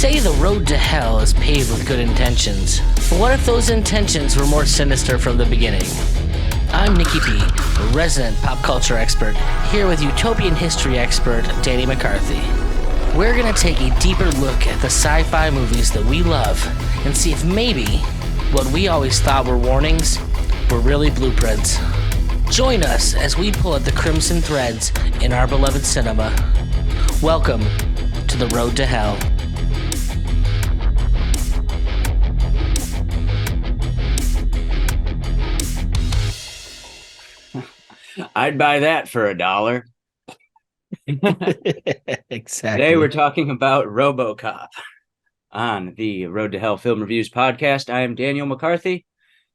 say the road to hell is paved with good intentions, but what if those intentions were more sinister from the beginning? I'm Nicky P, a resident pop culture expert, here with utopian history expert Danny McCarthy. We're going to take a deeper look at the sci-fi movies that we love and see if maybe what we always thought were warnings were really blueprints. Join us as we pull at the crimson threads in our beloved cinema. Welcome to the road to hell. I'd buy that for $1. Exactly. Today we're talking about RoboCop on the Road to Hell Film Reviews podcast. I am Daniel McCarthy,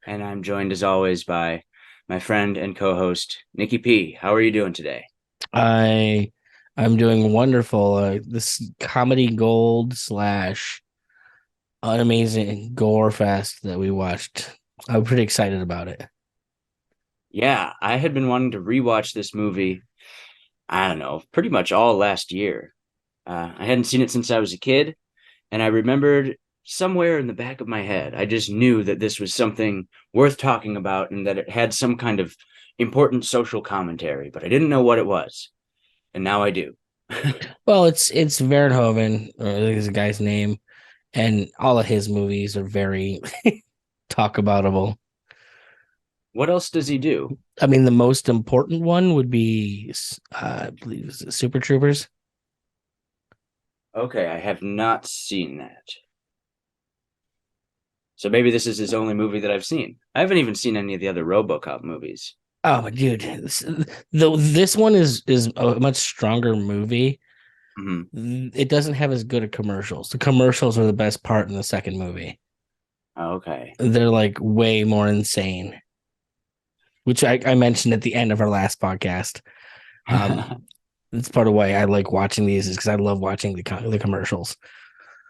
and I'm joined as always by my friend and co-host Nicky P. How are you doing today? I'm doing wonderful. This comedy gold / amazing gore fest that we watched. I'm pretty excited about it. Yeah, I had been wanting to rewatch this movie, I don't know, pretty much all last year. I hadn't seen it since I was a kid, and I remembered somewhere in the back of my head, I just knew that this was something worth talking about and that it had some kind of important social commentary, but I didn't know what it was, and now I do. Well, it's Verhoeven, or I think is the guy's name, and all of his movies are very talk aboutable. What else does he do? I mean, the most important one would be, I believe, is it Super Troopers? Okay, I have not seen that. So maybe this is his only movie that I've seen. I haven't even seen any of the other RoboCop movies. Oh, dude, this one is a much stronger movie. Mm-hmm. It doesn't have as good a commercials. The commercials are the best part in the second movie. Okay. They're like way more insane, which I mentioned at the end of our last podcast. That's part of why I like watching these is because I love watching the commercials.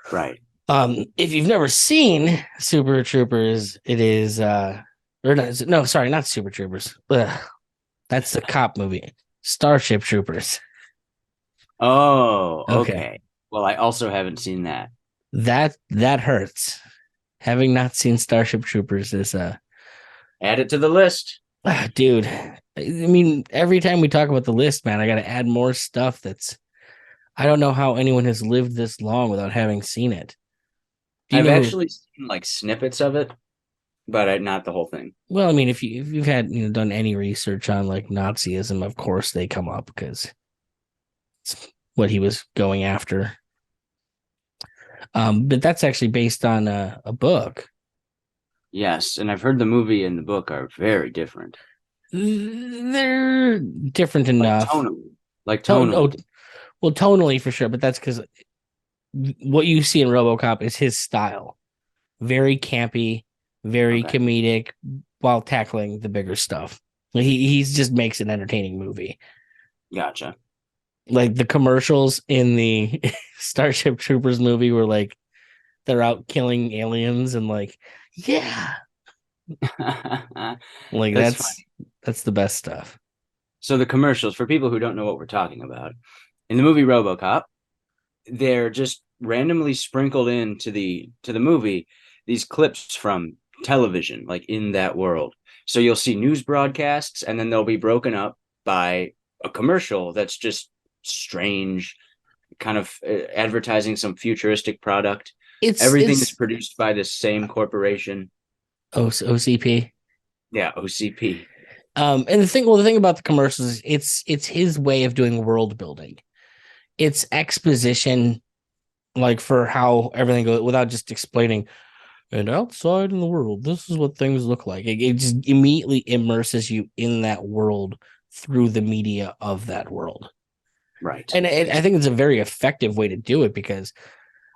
Right. If you've never seen Super Troopers, it is not Super Troopers. Ugh, that's the cop movie. Starship Troopers. Oh, okay. Well, I also haven't seen that. That hurts. Having not seen Starship Troopers is add it to the list. Dude, I mean, every time we talk about the list, man, I got to add more stuff I don't know how anyone has lived this long without having seen it. I've actually seen like snippets of it, but not the whole thing. Well, I mean, if you've had done any research on like Nazism, of course they come up because it's what he was going after. But that's actually based on a book. Yes, and I've heard the movie and the book are very different. They're different enough. Tonally. Well, tonally for sure, but that's because what you see in RoboCop is his style. Very campy, very comedic, while tackling the bigger stuff. He just makes an entertaining movie. Gotcha. Like the commercials in the Starship Troopers movie were like they're out killing aliens and like, yeah. Like that's the best stuff. So the commercials, for people who don't know what we're talking about, in the movie RoboCop, they're just randomly sprinkled into the movie these clips from television, like in that world. So you'll see news broadcasts, and then they'll be broken up by a commercial that's just strange, kind of advertising some futuristic product. Everything is produced by the same corporation. OCP. Yeah, OCP. And the thing about the commercials is it's his way of doing world building. It's exposition, like for how everything goes, without just explaining. And outside in the world, this is what things look like. It just immediately immerses you in that world through the media of that world. Right. And I think it's a very effective way to do it because,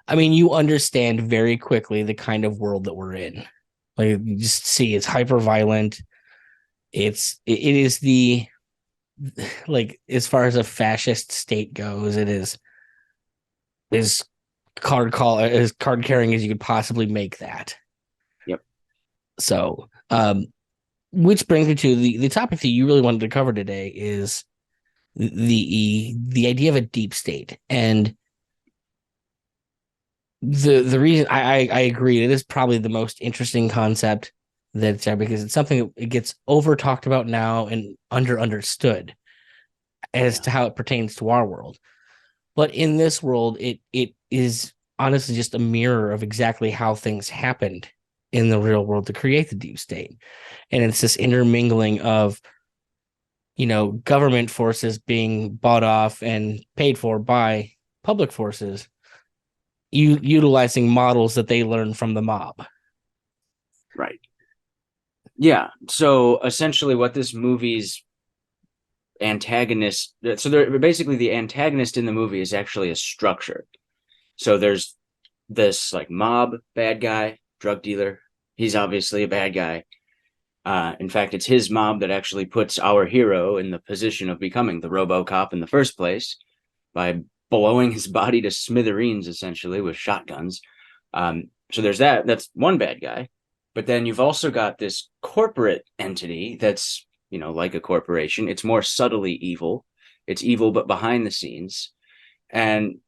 I mean, you understand very quickly the kind of world that we're in. Like you just see it's hyper violent. It is the, like, as far as a fascist state goes, it is card carrying as you could possibly make that. Yep. So, which brings me to the topic that you really wanted to cover today is the idea of a deep state. And The reason I agree, it is probably the most interesting concept that's there because it's something that gets over talked about now and understood as Yeah. to how it pertains to our world. But in this world, it is honestly just a mirror of exactly how things happened in the real world to create the deep state. And it's this intermingling of, government forces being bought off and paid for by public forces, utilizing models that they learned from the mob. Right. Yeah. So essentially, what this movie's antagonist, so they're basically the antagonist in the movie is actually a structure. So there's this like mob bad guy, drug dealer. He's obviously a bad guy. In fact, it's his mob that actually puts our hero in the position of becoming the RoboCop in the first place by blowing his body to smithereens, essentially, with shotguns. So there's that. That's one bad guy. But then you've also got this corporate entity that's, like a corporation. It's more subtly evil. It's evil, but behind the scenes. And,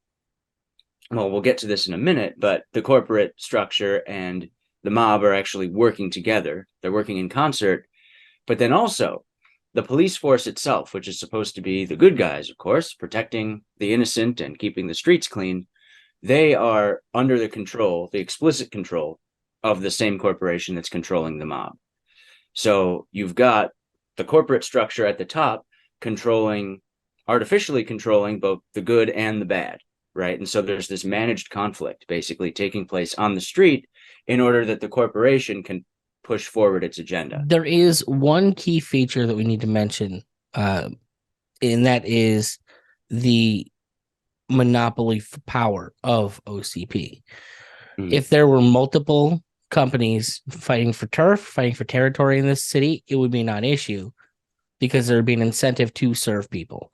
well, we'll get to this in a minute, but the corporate structure and the mob are actually working together. They're working in concert. But then also the police force itself, which is supposed to be the good guys, of course, protecting the innocent and keeping the streets clean, they are under the explicit control of the same corporation that's controlling the mob. So you've got the corporate structure at the top artificially controlling both the good and the bad, right? And so there's this managed conflict basically taking place on the street in order that the corporation can push forward its agenda. There is one key feature that we need to mention, and that is the monopoly power of OCP. Mhm. If there were multiple companies fighting for turf, fighting for territory in this city, it would be non-issue because there would be an incentive to serve people.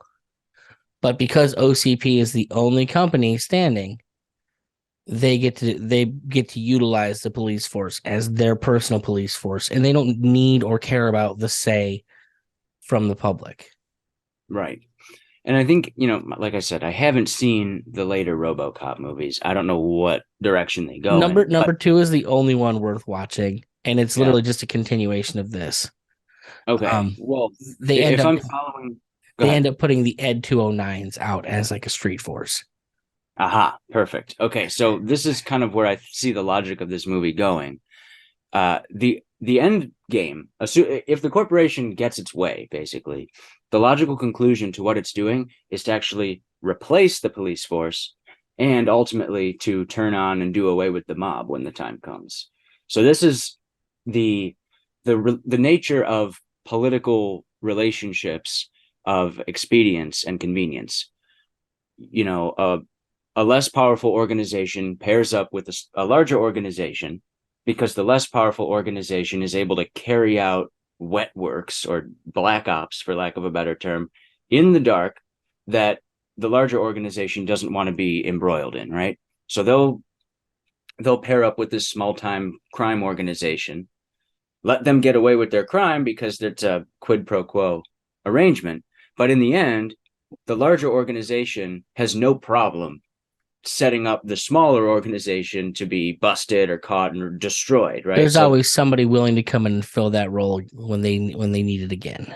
But because OCP is the only company standing, they get to utilize the police force as their personal police force, and they don't need or care about the say from the public. Right. And I think, like I said, I haven't seen the later RoboCop movies. I don't know what direction they go Number in. number two is the only one worth watching, and it's Yeah. literally just a continuation of this. Okay. Um, Well, they end if up I'm following, go they ahead. end up putting the Ed 209s out as like a street force. Aha, perfect. Okay, so this is kind of where I see the logic of this movie going. The end game, if the corporation gets its way, basically, the logical conclusion to what it's doing is to actually replace the police force and ultimately to turn on and do away with the mob when the time comes. So this is the the nature of political relationships of expedience and convenience. You know, a less powerful organization pairs up with a larger organization because the less powerful organization is able to carry out wet works or black ops, for lack of a better term, in the dark that the larger organization doesn't want to be embroiled in, right? So they'll pair up with this small time crime organization, let them get away with their crime because it's a quid pro quo arrangement. But in the end, the larger organization has no problem setting up the smaller organization to be busted or caught and destroyed, right? There's So always somebody willing to come in and fill that role when they need it again.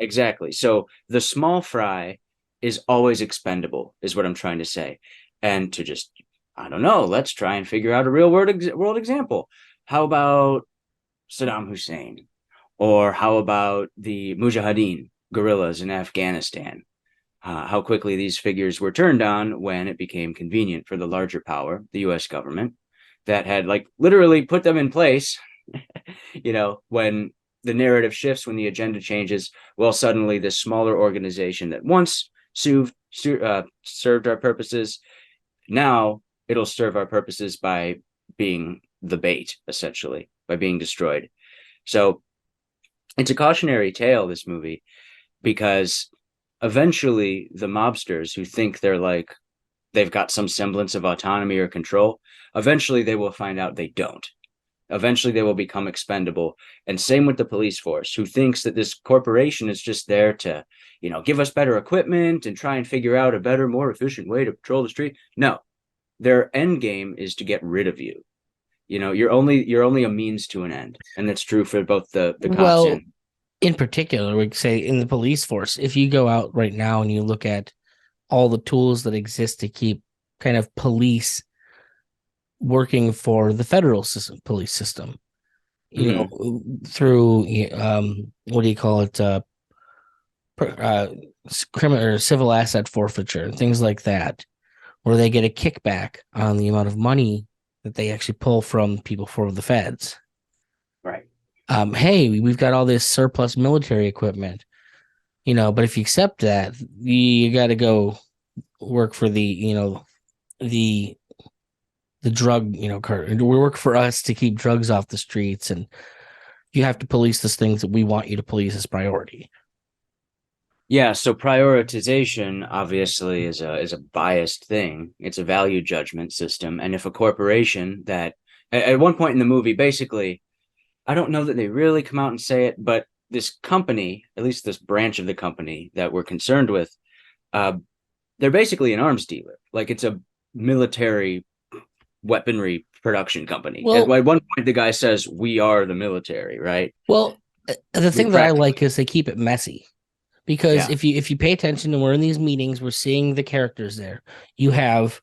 exactly. So the small fry is always expendable, is what I'm trying to say. And to just, I don't know, let's try and figure out a real world example. How about Saddam Hussein? Or how about the Mujahideen guerrillas in Afghanistan? How quickly these figures were turned on when it became convenient for the larger power, the US government, that had like literally put them in place, when the narrative shifts, when the agenda changes, well, suddenly this smaller organization that once served our purposes, now it'll serve our purposes by being the bait, essentially, by being destroyed. So it's a cautionary tale, this movie, because eventually the mobsters who think they've got some semblance of autonomy or control, eventually they will find out they don't. Eventually they will become expendable. And same with the police force, who thinks that this corporation is just there to, give us better equipment and try and figure out a better, more efficient way to patrol the street. No, their end game is to get rid of you. You're only a means to an end, and that's true for both the cops Well, and in particular, we could say in the police force, if you go out right now and you look at all the tools that exist to keep kind of police working for the federal police system, Mhm. through what do you call it, criminal or civil asset forfeiture and things like that, where they get a kickback on the amount of money that they actually pull from people for the feds. Right. Hey, we've got all this surplus military equipment, but if you accept that, you got to go work for the the drug, cart. We work for us to keep drugs off the streets, and you have to police those things that we want you to police as priority. Yeah, so prioritization obviously is a biased thing. It's a value judgment system, and if a corporation that at one point in the movie, basically, I don't know that they really come out and say it, but this company, at least this branch of the company that we're concerned with, uh, they're basically an arms dealer. Like it's a military weaponry production company. At Well, one point, the guy says, "We are the military," right? well, the We thing that I practically, like is they keep it messy. Because yeah, if you pay attention and we're in these meetings, we're seeing the characters there. You have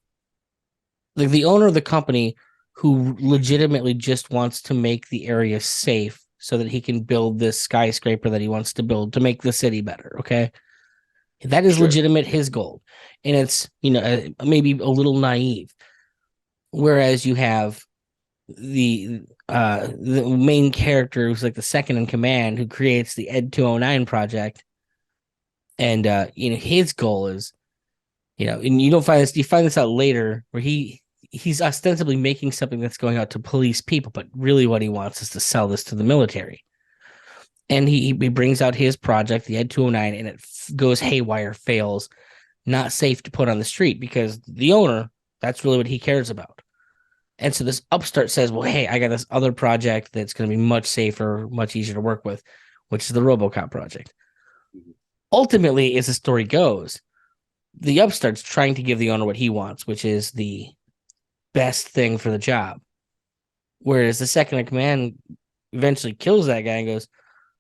like the owner of the company who legitimately just wants to make the area safe so that he can build this skyscraper that he wants to build to make the city better. Okay. That is sure, legitimate his goal. And it's, maybe a little naive. Whereas you have the main character who's like the second in command who creates the Ed 209 project. And his goal is, and you don't find this, you find this out later where he's ostensibly making something that's going out to police people, but really what he wants is to sell this to the military. And he brings out his project, the Ed 209, and it goes haywire, fails, not safe to put on the street because the owner, that's really what he cares about. And so this upstart says, well, hey, I got this other project that's going to be much safer, much easier to work with, which is the RoboCop project. Ultimately, as the story goes, the upstart's trying to give the owner what he wants, which is the best thing for the job. Whereas the second in command eventually kills that guy and goes,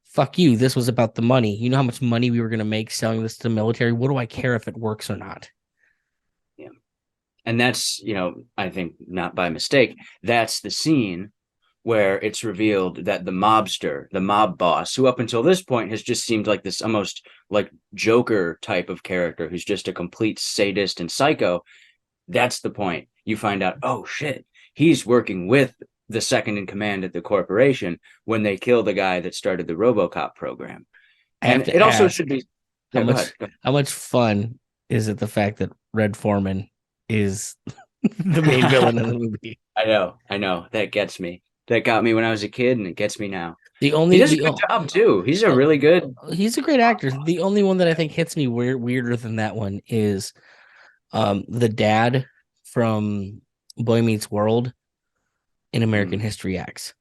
fuck you. This was about the money. You know how much money we were going to make selling this to the military? What do I care if it works or not? yeah. And that's, I think not by mistake, that's the scene where it's revealed that the mobster, the mob boss, who up until this point has just seemed like this almost like Joker type of character who's just a complete sadist and psycho, that's the point. You find out, oh shit, he's working with the second in command at the corporation when they kill the guy that started the RoboCop program. I have And to it also ask should be, how yeah, go much ahead. Go ahead. how much fun is it the fact that Red Foreman is the main villain in the movie? I know. That gets me. That got me when I was a kid, and it gets me now. The He only does a the good job too. He's a oh, really good. he's a great actor. The only one that I think hits me weirder than that one is the dad from Boy Meets World in American Mm, History X.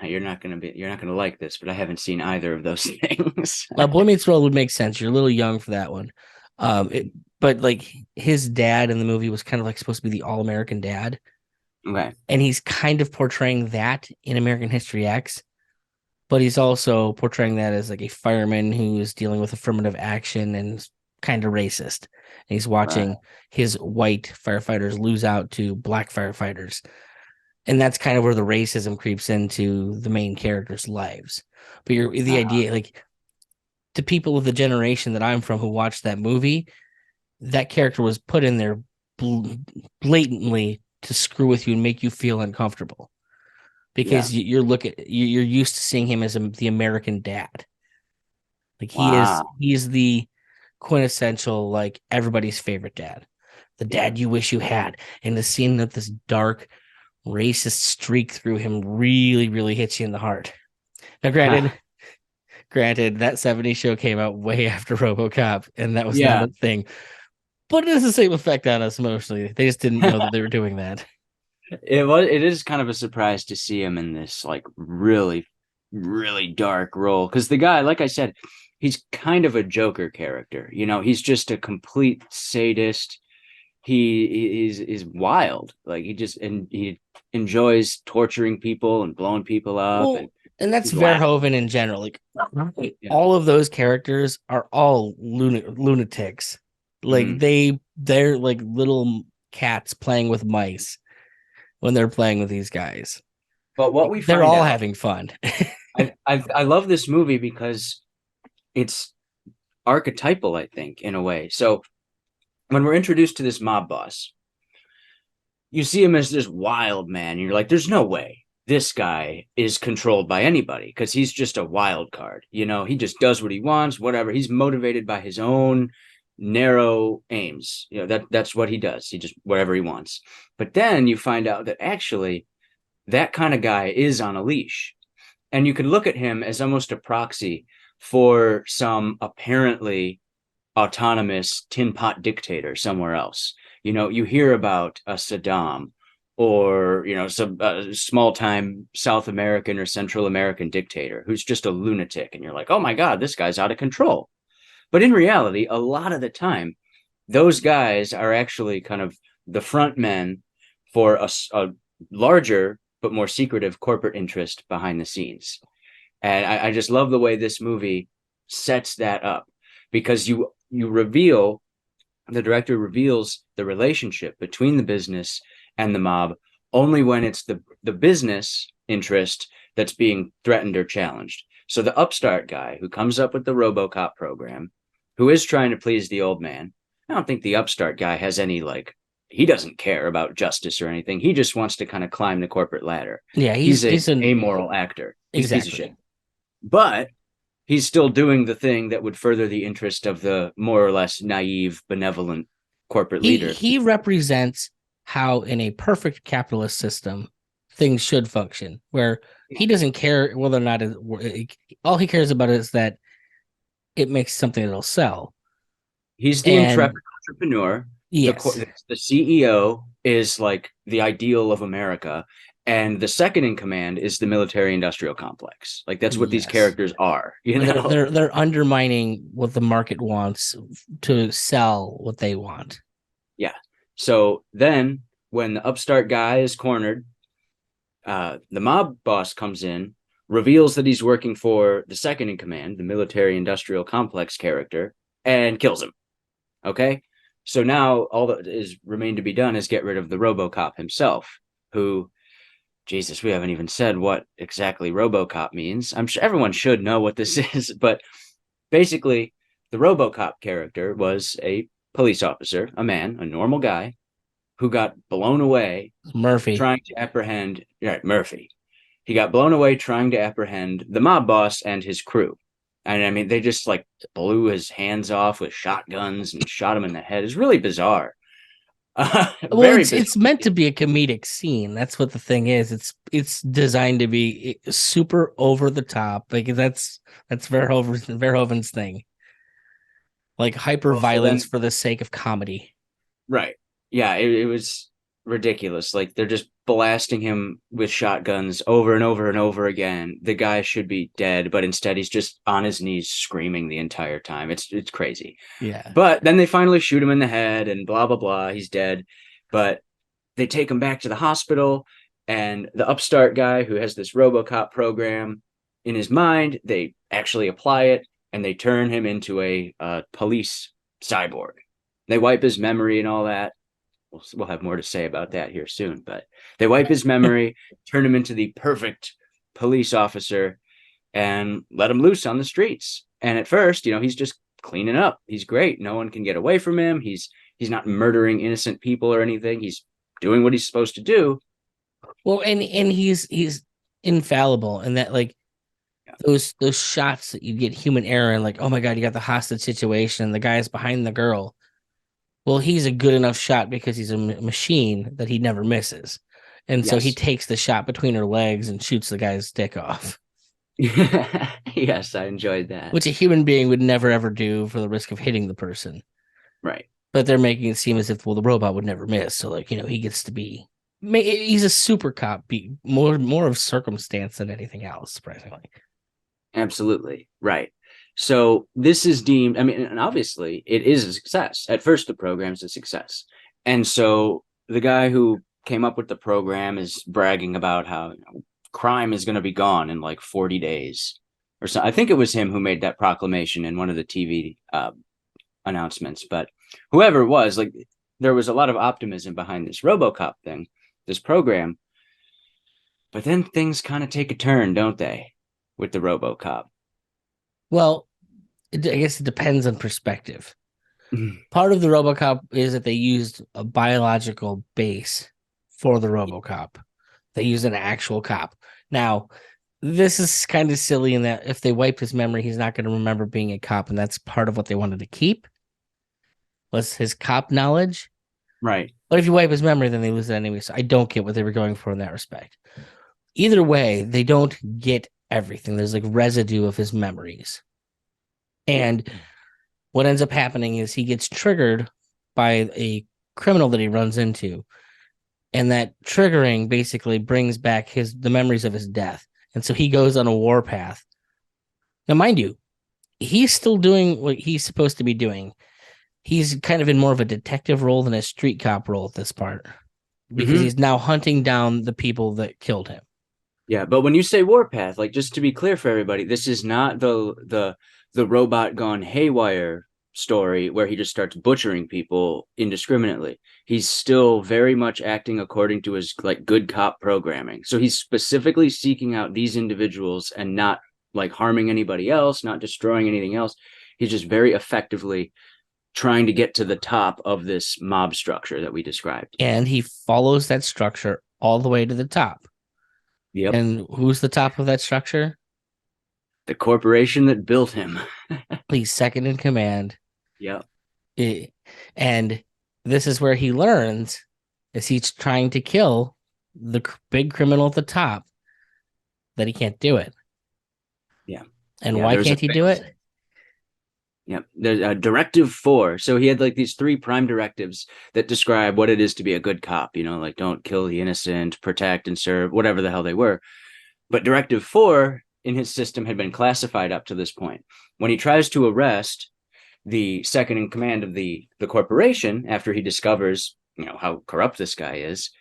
you're not gonna like this, but I haven't seen either of those things. Boy Meets World would make sense. You're a little young for that one. But like his dad in the movie was kind of like supposed to be the all American dad, Okay. and he's kind of portraying that in American History X. But he's also portraying that as like a fireman who is dealing with affirmative action and kind of racist. And he's Right. watching his white firefighters lose out to black firefighters. And that's kind of where the racism creeps into the main characters' lives. But the Uh, idea, like to people of the generation that I'm from who watched that movie, that character was put in there blatantly to screw with you and make you feel uncomfortable yeah. because you're used to seeing him as the American dad. Like Wow. he's the quintessential like everybody's favorite dad, the Yeah. dad you wish you had. And the scene that this dark racist streak through him really hits you in the heart. Now, granted, that '70s show came out way after RoboCop, and that was not Yeah. a thing. But it has the same effect on us emotionally. They just didn't know that they were doing that. It is kind of a surprise to see him in this like really, really dark role. Because the guy, like I said, he's kind of a Joker character. He's just a complete sadist. Is wild. Like he enjoys torturing people and blowing people up, Well, and and that's he's wild. Verhoeven in general. Like Yeah. all of those characters are all lunatics. Like Mhm. they're like little cats playing with mice when they're playing with these guys. But what we They're find all out, having fun. I love this movie because it's archetypal, I think, in a way. So when we're introduced to this mob boss, you see him as this wild man. And you're like, there's no way this guy is controlled by anybody because he's just a wild card. You know, he just does what he wants, whatever. He's motivated by his own narrow aims. You know, that's what he does. He just whatever he wants. But then you find out that actually that kind of guy is on a leash. And you could look at him as almost a proxy for some apparently autonomous tin pot dictator somewhere else. You know, you hear about a Saddam or, you know, some small time South American or Central American dictator who's just a lunatic. And you're like, oh my God, this guy's out of control. But in reality, a lot of the time, those guys are actually kind of the front men for a larger but more secretive corporate interest behind the scenes. And I just love the way this movie sets that up because you reveal the director reveals the relationship between the business and the mob only when it's the business interest that's being threatened or challenged. So the upstart guy who comes up with the RoboCop program, who is trying to please the old man, I don't think the upstart guy has any like he doesn't care about justice or anything. He just wants to kind of climb the corporate ladder. Yeah, He's a he's an amoral actor. He's a piece of shit. exactly. But he's still doing the thing that would further the interest of the more or less naive, benevolent corporate leader. He represents how in a perfect capitalist system things should function, where he doesn't care whether or not all he cares about is that it makes something that'll sell. He's the And intrepid entrepreneur. yes, The CEO is like the ideal of America. And the second in command is the military industrial complex. Like that's what these yes. characters are, you They're know? they're they're undermining what the market wants to sell what they want. Yeah. So then when the upstart guy is cornered, the mob boss comes in, reveals that he's working for the second in command, the military industrial complex character, and kills him. Okay. So now all that is remained to be done is get rid of the RoboCop himself, who, Jesus, we haven't even said what exactly RoboCop means. I'm sure everyone should know what this is, but basically, the RoboCop character was a police officer, a man, a normal guy, who got blown away Murphy. trying to apprehend, right, Murphy. He got blown away trying to apprehend the mob boss and his crew. And I mean, they just like blew his hands off with shotguns and shot him in the head. It's really bizarre. Well, Very bizarre. it's meant to be a comedic scene. That's what the thing is. It's designed to be super over the top. Like that's Verhoeven's thing. Like hyper Well, so violence then, for the sake of comedy. right. Yeah, it was ridiculous. Like they're just blasting him with shotguns over and over and over again. The guy should be dead, but instead he's just on his knees screaming the entire time. It's crazy. Yeah. But then they finally shoot him in the head and blah blah blah. He's dead. But they take him back to the hospital, and the upstart guy who has this RoboCop program in his mind, they actually apply it and they turn him into a police cyborg. They wipe his memory and all that. We'll have more to say about that here soon, but they wipe his memory, turn him into the perfect police officer, and let him loose on the streets. And at first, you know, he's just cleaning up. He's great. No one can get away from him. He's not murdering innocent people or anything. He's doing what he's supposed to do. Well, and he's infallible, and that like Yeah. those shots that you get human error and like, oh my god, you got the hostage situation, the guy's behind the girl. Well, he's a good enough shot because he's a machine that he never misses. And so he Yes. takes the shot between her legs and shoots the guy's dick off, Yes, I enjoyed that. which a human being would never ever do for the risk of hitting the person. Right. But they're making it seem as if, well, the robot would never miss. So, like, you know, he gets to be, he's a super cop, more of circumstance than anything else, surprisingly. Absolutely. Right. So this is deemed, I mean, and obviously it is a success. At first, the program's a success. And so the guy who came up with the program is bragging about how crime is going to be gone in like 40 days or so. I think it was him who made that proclamation in one of the TV announcements. But whoever it was, like, there was a lot of optimism behind this RoboCop thing, this program. But then things kind of take a turn, don't they, with the RoboCop? Well, I guess it depends on perspective. Part of the RoboCop is that they used a biological base for the RoboCop. They used an actual cop. Now, this is kind of silly in that if they wipe his memory, he's not going to remember being a cop, and that's part of what they wanted to keep was his cop knowledge. Right. But if you wipe his memory, then they lose it anyway. So I don't get what they were going for in that respect. Either way, they don't get everything. There's like residue of his memories. And what ends up happening is he gets triggered by a criminal that he runs into. And that triggering basically brings back the memories of his death. And so he goes on a warpath. Now, mind you, he's still doing what he's supposed to be doing. He's kind of in more of a detective role than a street cop role at this part because he's now hunting down the people that killed him. Yeah, but when you say warpath, like, just to be clear for everybody, this is not the robot gone haywire story where he just starts butchering people indiscriminately. He's still very much acting according to his like good cop programming. So he's specifically seeking out these individuals and not like harming anybody else, not destroying anything else. He's just very effectively trying to get to the top of this mob structure that we described. And he follows that structure all the way to the top. Yep. And who's the top of that structure? The corporation that built him. He's second in command. Yep. And this is where he learns as he's trying to kill the big criminal at the top that he can't do it. Yeah. And why can't he do it? Yeah, there's Directive 4. So he had like these 3 prime directives that describe what it is to be a good cop, you know, like don't kill the innocent, protect and serve, whatever the hell they were. But Directive 4 in his system had been classified up to this point. When he tries to arrest the second in command of the corporation after he discovers, you know, how corrupt this guy is,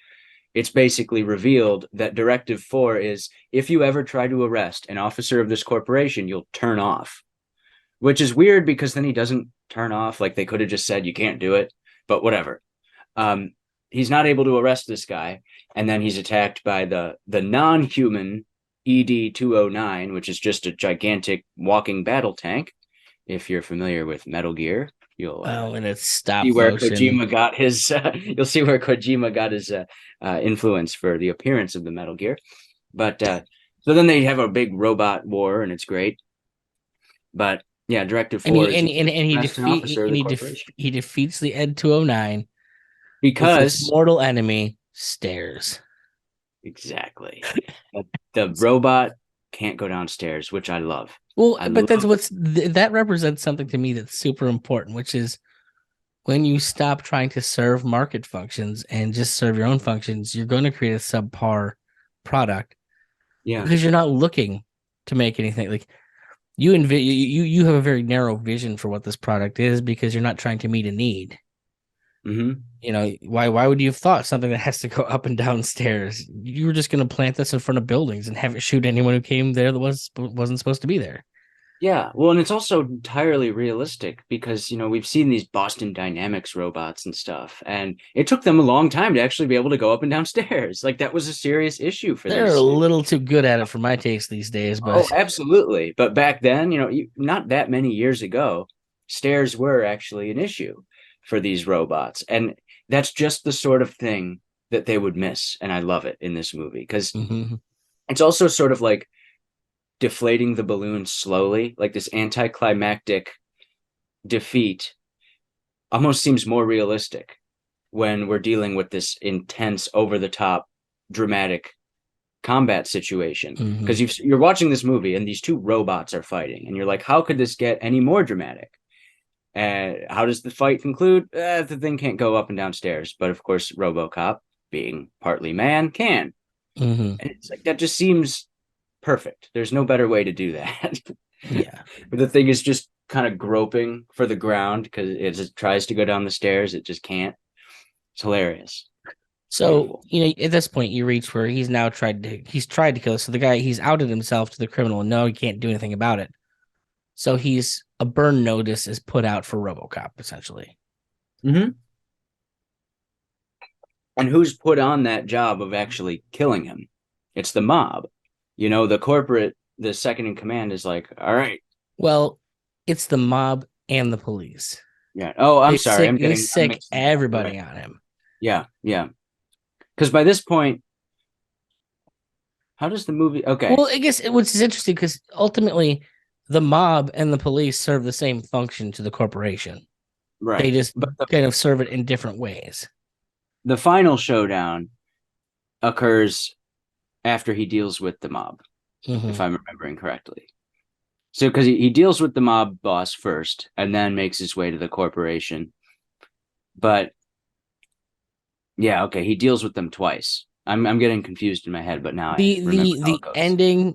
it's basically revealed that Directive 4 is if you ever try to arrest an officer of this corporation, you'll turn off. Which is weird because then he doesn't turn off. Like they could have just said, you can't do it, but whatever. He's not able to arrest this guy. And then he's attacked by the non-human ED-209, which is just a gigantic walking battle tank. If you're familiar with Metal Gear, you'll and it's stop see where motion. Kojima got his. You'll see where Kojima got his influence for the appearance of the Metal Gear. But so then they have a big robot war, and it's great. But yeah, Directive 4 he defeats the Ed 209 because his mortal enemy stairs. Exactly. The robot can't go downstairs, which I love. Well, but that's that represents something to me that's super important, which is when you stop trying to serve market functions and just serve your own functions, you're going to create a subpar product. Yeah, because you're not looking to make anything like. You have a very narrow vision for what this product is because you're not trying to meet a need. Mm-hmm. You know, why would you have thought something that has to go up and down stairs? You were just going to plant this in front of buildings and have it shoot anyone who came there that wasn't supposed to be there. Yeah, well, and it's also entirely realistic because, you know, we've seen these Boston Dynamics robots and stuff, and it took them a long time to actually be able to go up and down stairs. Like, that was a serious issue for them. They're a little too good at it for my taste these days. But oh, absolutely. But back then, you know, not that many years ago, stairs were actually an issue for these robots. And that's just the sort of thing that they would miss. And I love it in this movie because it's also sort of like deflating the balloon slowly, like this anticlimactic defeat almost seems more realistic when we're dealing with this intense, over-the-top, dramatic combat situation. Because you're watching this movie and these 2 robots are fighting, and you're like, how could this get any more dramatic? And how does the fight conclude? The thing can't go up and down stairs, but of course, RoboCop, being partly man, can. And it's like that just seems perfect. There's no better way to do that. Yeah. But the thing is just kind of groping for the ground because it just tries to go down the stairs. It just can't. It's hilarious. So, at this point you reach where he's tried to kill us. So the guy, he's outed himself to the criminal and no, he can't do anything about it. So a burn notice is put out for RoboCop, essentially. Mm-hmm. And who's put on that job of actually killing him? It's the mob. The second in command is like, all right. Well, it's the mob and the police. Yeah. Oh, I'm sorry. They sick everybody on him. Yeah. Yeah. Because by this point, how does the movie? Okay. Well, I guess which is interesting because ultimately the mob and the police serve the same function to the corporation. Right. They just kind of serve it in different ways. The final showdown occurs after he deals with the mob, if I'm remembering correctly. So, because he deals with the mob boss first and then makes his way to the corporation. But yeah, okay, he deals with them twice. I'm getting confused in my head, but now I remember how it goes.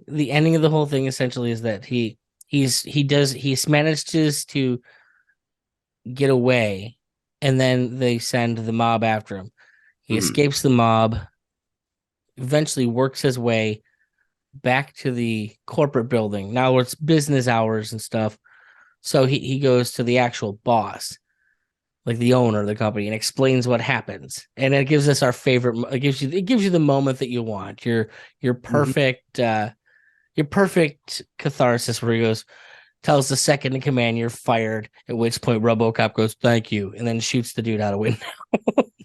The ending of the whole thing essentially is that he's managed to get away, and then they send the mob after him. He escapes the mob, eventually works his way back to the corporate building. Now it's business hours and stuff. So he goes to the actual boss, like the owner of the company, and explains what happens. And it gives us our favorite. It gives you the moment that you want. Your perfect your perfect catharsis where he goes, tells the second in command you're fired. At which point RoboCop goes, "Thank you," and then shoots the dude out a window.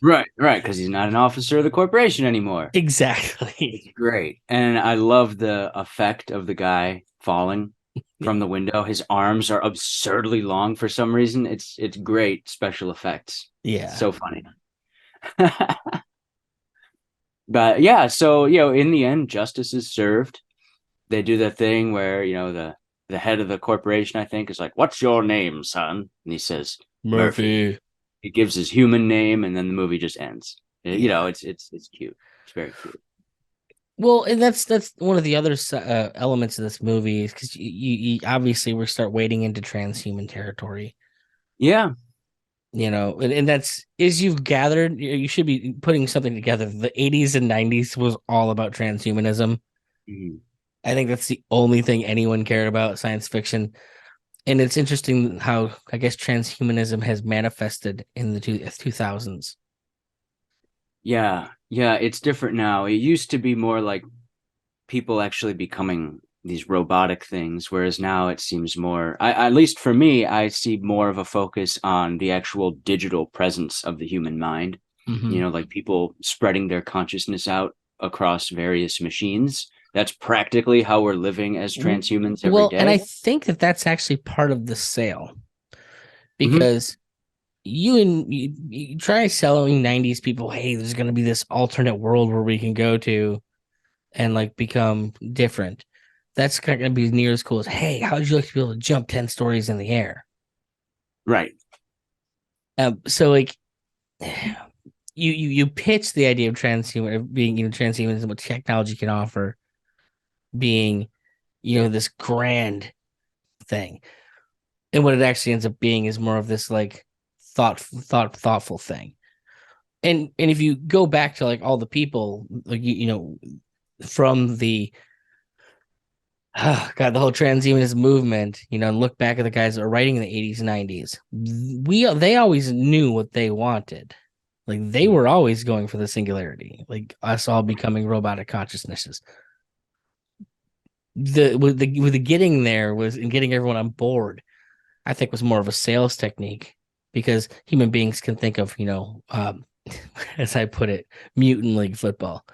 Right, because he's not an officer of the corporation anymore. Exactly. It's great. And I love the effect of the guy falling from the window. His arms are absurdly long for some reason. It's great special effects. Yeah. So funny. But yeah, so in the end, justice is served. They do the thing where, the head of the corporation, I think, is like, "What's your name, son?" And he says, Murphy. He gives his human name, and then the movie just ends. Yeah. It's cute. It's very cute. Well, and that's one of the other elements of this movie, is because you obviously we start wading into transhuman territory. Yeah. And that's, as you've gathered, you should be putting something together. The 80s and 90s was all about transhumanism. Mm-hmm. I think that's the only thing anyone cared about, science fiction. And it's interesting how, I guess, transhumanism has manifested in the 2000s. Yeah. Yeah. It's different now. It used to be more like people actually becoming these robotic things, whereas now it seems more, at least for me, I see more of a focus on the actual digital presence of the human mind. Like people spreading their consciousness out across various machines. That's practically how we're living as transhumans every day. And I think that's actually part of the sale, because you try selling 90s people, hey, there's going to be this alternate world where we can go to and like become different. That's not going to be near as cool as, hey, how would you like to be able to jump 10 stories in the air? Right. So like you pitch the idea of transhuman being, transhumanism, what technology can offer, being, this grand thing. And what it actually ends up being is more of this like thoughtful thing. And if you go back to like all the people, like from the the whole transhumanism movement, and look back at the guys that were writing in the 80s and 90s, they always knew what they wanted. Like they were always going for the singularity, like us all becoming robotic consciousnesses. With the getting there was, and getting everyone on board, I think was more of a sales technique, because human beings can think of, as I put it, mutant league football.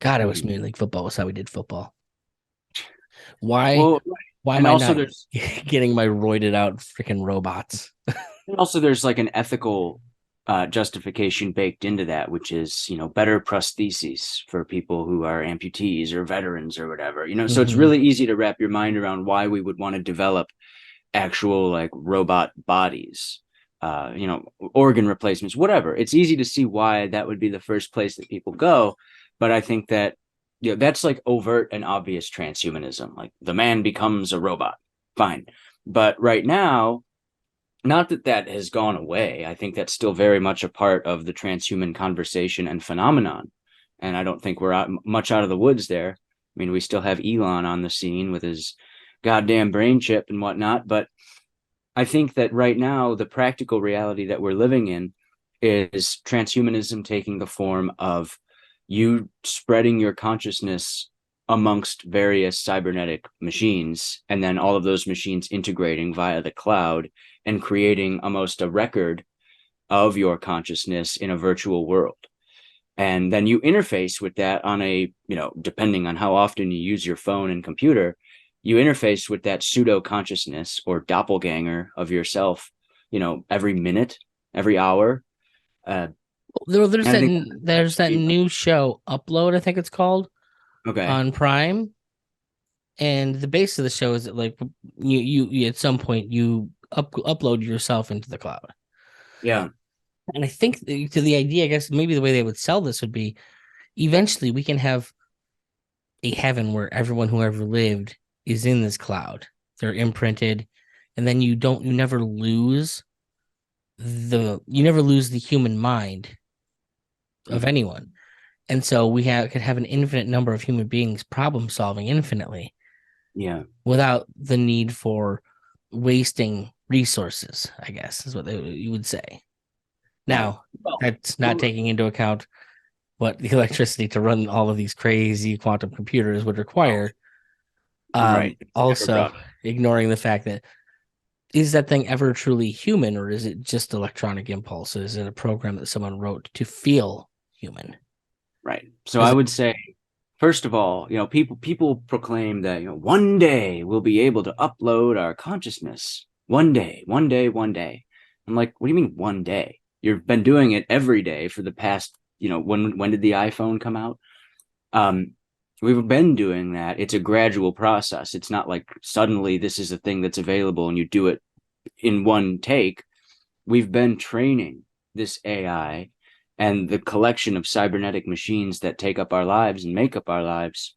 God, I wish mutant league football was how we did football. Why? Well, why am I not getting my roided out freaking robots? And also, there's like an ethical justification baked into that, which is, better prostheses for people who are amputees or veterans or whatever. So it's really easy to wrap your mind around why we would want to develop actual like robot bodies, organ replacements, whatever. It's easy to see why that would be the first place that people go. But I think that, that's like overt and obvious transhumanism. Like the man becomes a robot. Fine. But right now, Not that that has gone away. I think that's still very much a part of the transhuman conversation and phenomenon. And I don't think we're much out of the woods there. I mean, we still have Elon on the scene with his goddamn brain chip and whatnot. But I think that right now, the practical reality that we're living in is transhumanism taking the form of you spreading your consciousness amongst various cybernetic machines, and then all of those machines integrating via the cloud and creating almost a record of your consciousness in a virtual world. And then you interface with that on a, depending on how often you use your phone and computer, you interface with that pseudo consciousness or doppelganger of yourself, every minute, every hour. There's that new show, Upload, I think it's called, Okay. on Prime. And the base of the show is that, like, you at some point you upload yourself into the cloud. Yeah. And I think to the idea, I guess maybe the way they would sell this would be eventually we can have a heaven where everyone who ever lived is in this cloud. They're imprinted, and then you never lose the human mind of anyone. And so we could have an infinite number of human beings problem solving infinitely. Yeah. Without the need for wasting resources, I guess is what you would say. Now, that's not taking into account what the electricity to run all of these crazy quantum computers would require. Right. Also, ignoring the fact that is that thing ever truly human, or is it just electronic impulses in a program that someone wrote to feel human? Right. So I would say, first of all, people proclaim that one day we'll be able to upload our consciousness. One day, one day, one day. I'm like, what do you mean one day? You've been doing it every day for the past, when did the iPhone come out? We've been doing that. It's a gradual process. It's not like suddenly this is a thing that's available and you do it in one take. We've been training this AI and the collection of cybernetic machines that take up our lives and make up our lives.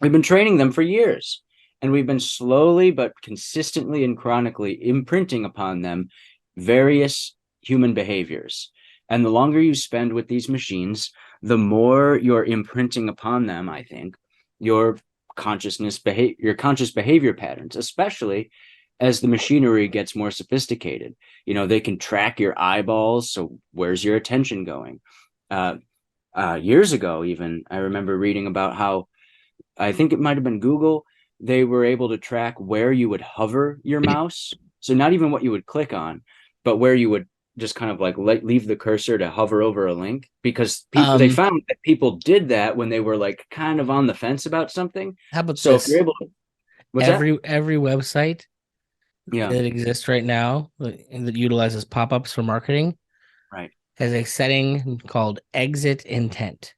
We've been training them for years, and we've been slowly but consistently and chronically imprinting upon them various human behaviors. And the longer you spend with these machines, the more you're imprinting upon them, I think, your conscious behavior patterns, especially as the machinery gets more sophisticated. They can track your eyeballs. So where's your attention going? Years ago, even, I remember reading about how, I think it might have been Google, they were able to track where you would hover your mouse. So not even what you would click on, but where you would just kind of like leave the cursor to hover over a link, because they found that people did that when they were like kind of on the fence about something. How about so this? If you're able to, every website that exists right now and that utilizes pop-ups for marketing, right, has a setting called exit intent.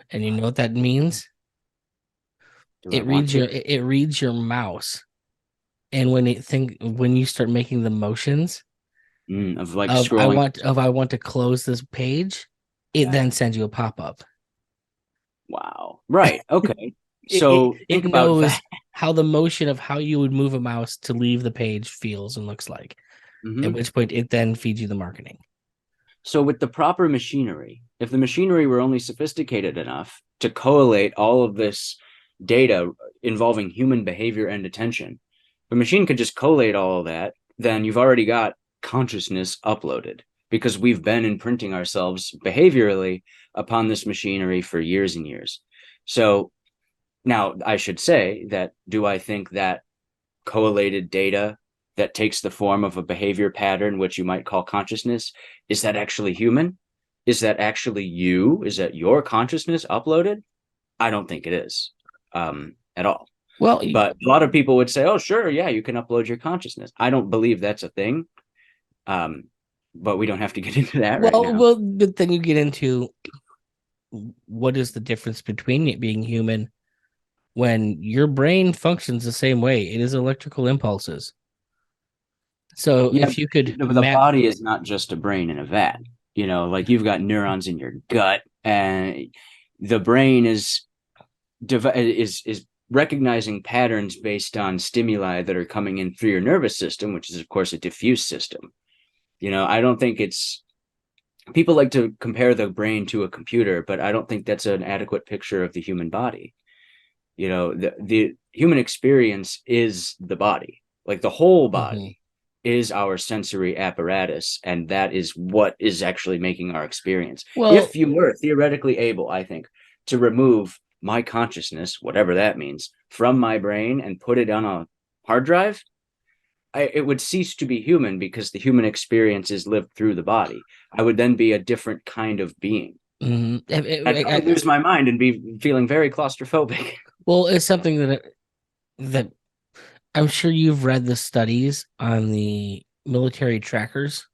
And you know what that means? It reads your mouse. And when you start making the motions of like scrolling, I want to close this page, it then sends you a pop-up. Wow. Right. Okay. So it knows how the motion of how you would move a mouse to leave the page feels and looks like. Mm-hmm. At which point it then feeds you the marketing. So with the proper machinery, if the machinery were only sophisticated enough to collate all of this data involving human behavior and attention, if a machine could just collate all of that, then you've already got consciousness uploaded, because we've been imprinting ourselves behaviorally upon this machinery for years and years. So now I should say that, do I think that collated data that takes the form of a behavior pattern, which you might call consciousness, is that actually human? Is that actually you? Is that your consciousness uploaded? I don't think it is at all. Well, but a lot of people would say, oh, sure, yeah, you can upload your consciousness. I don't believe that's a thing. But we don't have to get into that right now. Well, but then you get into what is the difference between it being human when your brain functions the same way. It is electrical impulses. So if you could, the body is not just a brain in a vat. Like you've got neurons in your gut, and the brain is recognizing patterns based on stimuli that are coming in through your nervous system, which is, of course, a diffuse system. I don't think people like to compare the brain to a computer, but I don't think that's an adequate picture of the human body. The human experience is the body, like the whole body is our sensory apparatus, and that is what is actually making our experience. Well, if you were theoretically able, I think, to remove my consciousness, whatever that means, from my brain and put it on a hard drive, it would cease to be human, because the human experience is lived through the body. I would then be a different kind of being. I'd probably lose my mind and be feeling very claustrophobic. Well, it's something that I'm sure you've read the studies on the military trackers,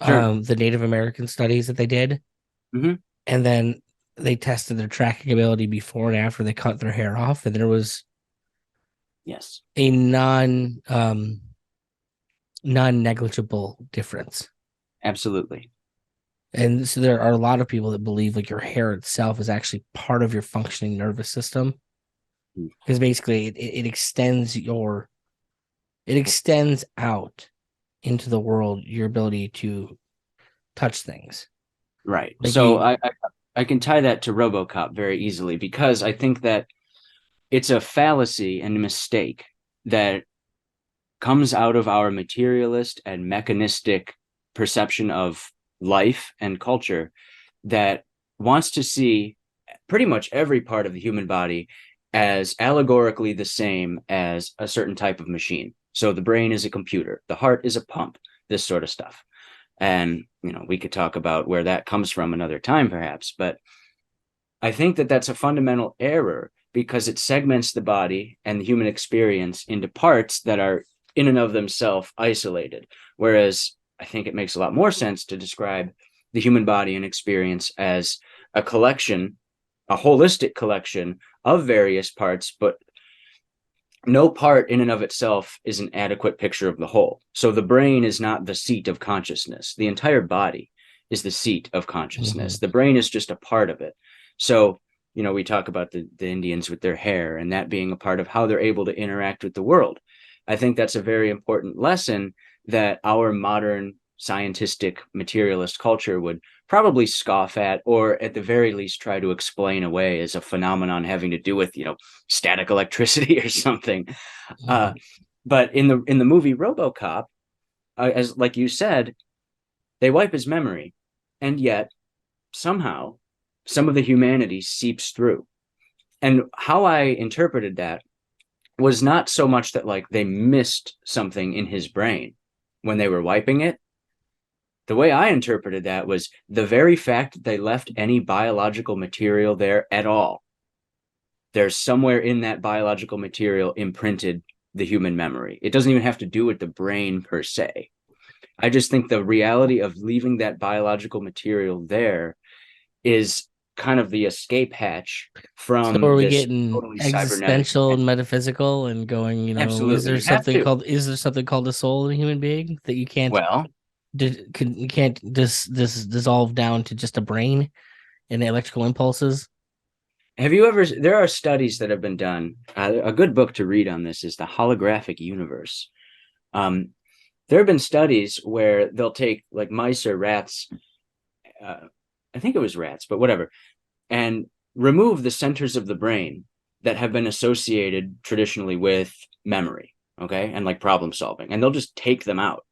Sure. the Native American studies that they did, Mm-hmm. and then they tested their tracking ability before and after they cut their hair off, and there was Yes. a non-negligible difference. Absolutely. And so there are a lot of people that believe like your hair itself is actually part of your functioning nervous system, because basically it extends out into the world your ability to touch things. Right. Like So I can tie that to RoboCop very easily, because I think that it's a fallacy and a mistake that comes out of our materialist and mechanistic perception of life and culture, that wants to see pretty much every part of the human body as allegorically the same as a certain type of machine. So the brain is a computer, the heart is a pump, this sort of stuff. And, we could talk about where that comes from another time, perhaps. But I think that that's a fundamental error, because it segments the body and the human experience into parts that are in and of themselves isolated. Whereas I think it makes a lot more sense to describe the human body and experience as a collection, a holistic collection of various parts, but no part in and of itself is an adequate picture of the whole. So the brain is not the seat of consciousness. The entire body is the seat of consciousness. The brain is just a part of it. So, we talk about the Indians with their hair, and that being a part of how they're able to interact with the world. I think that's a very important lesson that our modern scientific materialist culture would probably scoff at, or at the very least try to explain away as a phenomenon having to do with, static electricity or something. But in the movie RoboCop, as like you said, they wipe his memory, and yet somehow some of the humanity seeps through. And how I interpreted that was not so much that like they missed something in his brain when they were wiping it. The way I interpreted that was the very fact that they left any biological material there at all. There's somewhere in that biological material imprinted the human memory. It doesn't even have to do with the brain per se. I just think the reality of leaving that biological material there is kind of the escape hatch from so are we this getting totally existential cybernetic. and metaphysical and going, Absolutely, is there you have something to. called a soul in a human being that you can't Well, you can't dissolve down to just a brain and electrical impulses? have you ever? There are studies that have been done. A good book to read on this is The Holographic Universe. There have been studies where they'll take like mice or rats. I think it was rats, but whatever, and remove the centers of the brain that have been associated traditionally with memory, okay, and like problem solving, and they'll just take them out,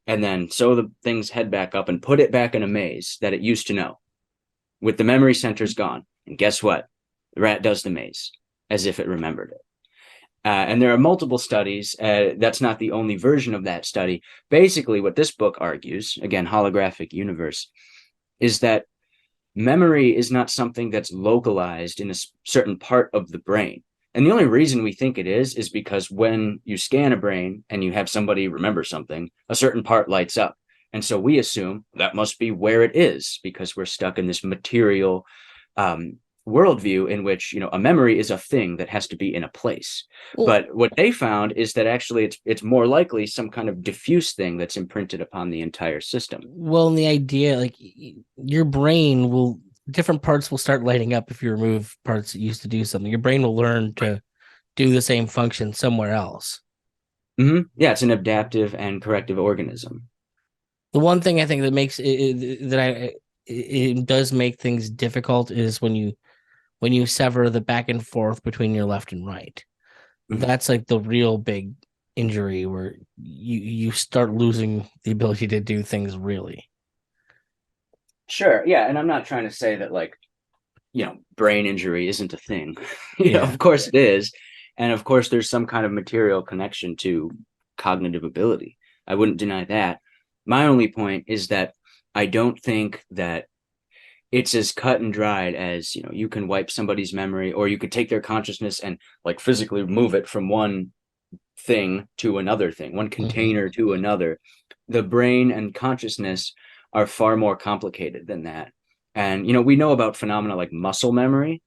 and then sew the things head back up and put it back in a maze that it used to know, with the memory centers gone. And guess what? The rat does the maze as if it remembered it. And there are multiple studies. That's not the only version of that study. Basically, what this book argues, again, Holographic Universe, is that memory is not something that's localized in a certain part of the brain. And the only reason we think it is because when you scan a brain and you have somebody remember something, a certain part lights up. And so we assume that must be where it is, because we're stuck in this material worldview in which, a memory is a thing that has to be in a place. Well, but what they found is that actually it's more likely some kind of diffuse thing that's imprinted upon the entire system. well, and the idea, like your brain will different parts will start lighting up if you remove parts that used to do something. Your brain will learn to do the same function somewhere else. Yeah, it's an adaptive and corrective organism. The one thing I think that makes it does make things difficult is when you sever the back and forth between your left and right. Mhm. That's like the real big injury where you start losing the ability to do things really. Sure, yeah, and I'm not trying to say that like brain injury isn't a thing. Yeah. Of course it is. And of course, there's some kind of material connection to cognitive ability. I wouldn't deny that. My only point is that I don't think that it's as cut and dried as, you can wipe somebody's memory or you could take their consciousness and like physically move it from one thing to another thing, one Mhm. container to another. The brain and consciousness are far more complicated than that. And, we know about phenomena like muscle memory,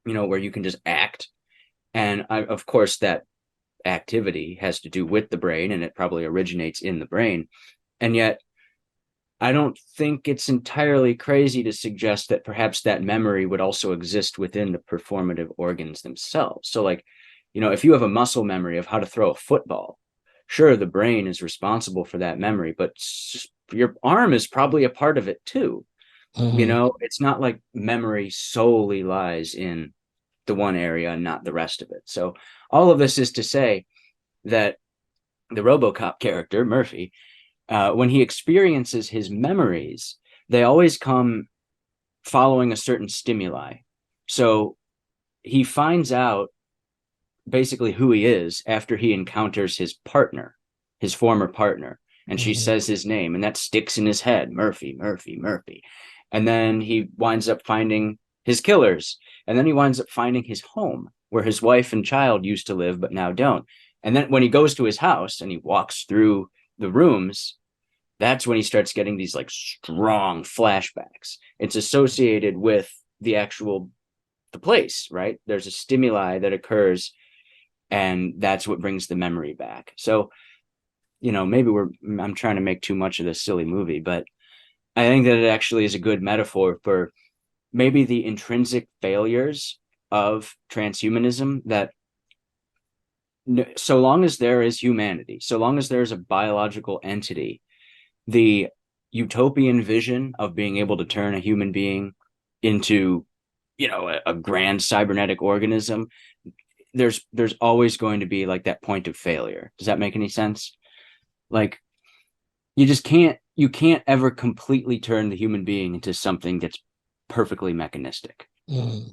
where you can just act. And of course, that activity has to do with the brain and it probably originates in the brain. And yet, I don't think it's entirely crazy to suggest that perhaps that memory would also exist within the performative organs themselves. So, like, if you have a muscle memory of how to throw a football, sure, the brain is responsible for that memory, but your arm is probably a part of it too. Mhm. It's not like memory solely lies in the one area and not the rest of it. So, all of this is to say that the RoboCop character, Murphy, when he experiences his memories, they always come following a certain stimuli. So he finds out basically who he is after he encounters his partner, his former partner, and she Mhm. says his name, and that sticks in his head, Murphy, Murphy, Murphy. And then he winds up finding his killers, and then he winds up finding his home where his wife and child used to live but now don't. And then when he goes to his house and he walks through the rooms, that's when he starts getting these like strong flashbacks. It's associated with the place, right? There's a stimuli that occurs and that's what brings the memory back. So, maybe I'm trying to make too much of this silly movie, but I think that it actually is a good metaphor for maybe the intrinsic failures of transhumanism that so long as there is humanity, so long as there's a biological entity, the utopian vision of being able to turn a human being into a grand cybernetic organism, there's always going to be like that point of failure. Does that make any sense? Like you can't ever completely turn the human being into something that's perfectly mechanistic. Mhm.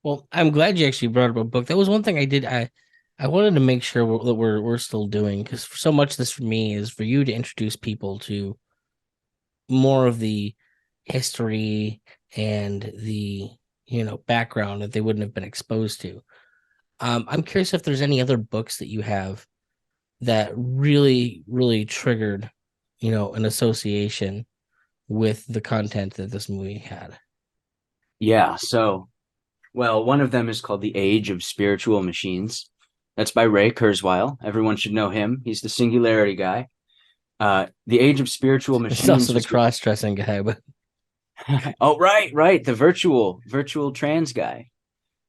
Well, I'm glad you actually brought up a book. That was one thing I did. I wanted to make sure that we're still doing because so much of this for me is for you to introduce people to more of the history and the background that they wouldn't have been exposed to. I'm curious if there's any other books that you have that really triggered an association with the content that this movie had. Yeah. So, well, one of them is called The Age of Spiritual Machines. That's by Ray Kurzweil. Everyone should know him. He's the singularity guy. The Age of Spiritual It's also Machines the was cross-dressing guy, but oh, right, the virtual trans guy.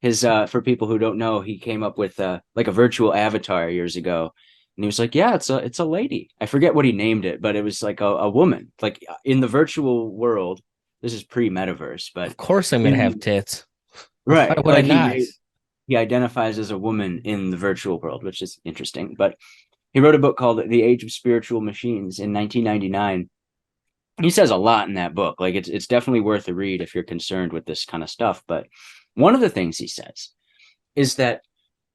His For people who don't know, he came up with like a virtual avatar years ago, and he was like, yeah, it's a lady. I forget what he named it, but it was like a woman, like in the virtual world. This is pre-metaverse, but of course I'm gonna in have the tits. Why right, would I like not? he identifies as a woman in the virtual world, which is interesting. But he wrote a book called The Age of Spiritual Machines in 1999. He says a lot in that book. Like it's definitely worth a read if you're concerned with this kind of stuff. But one of the things he says is that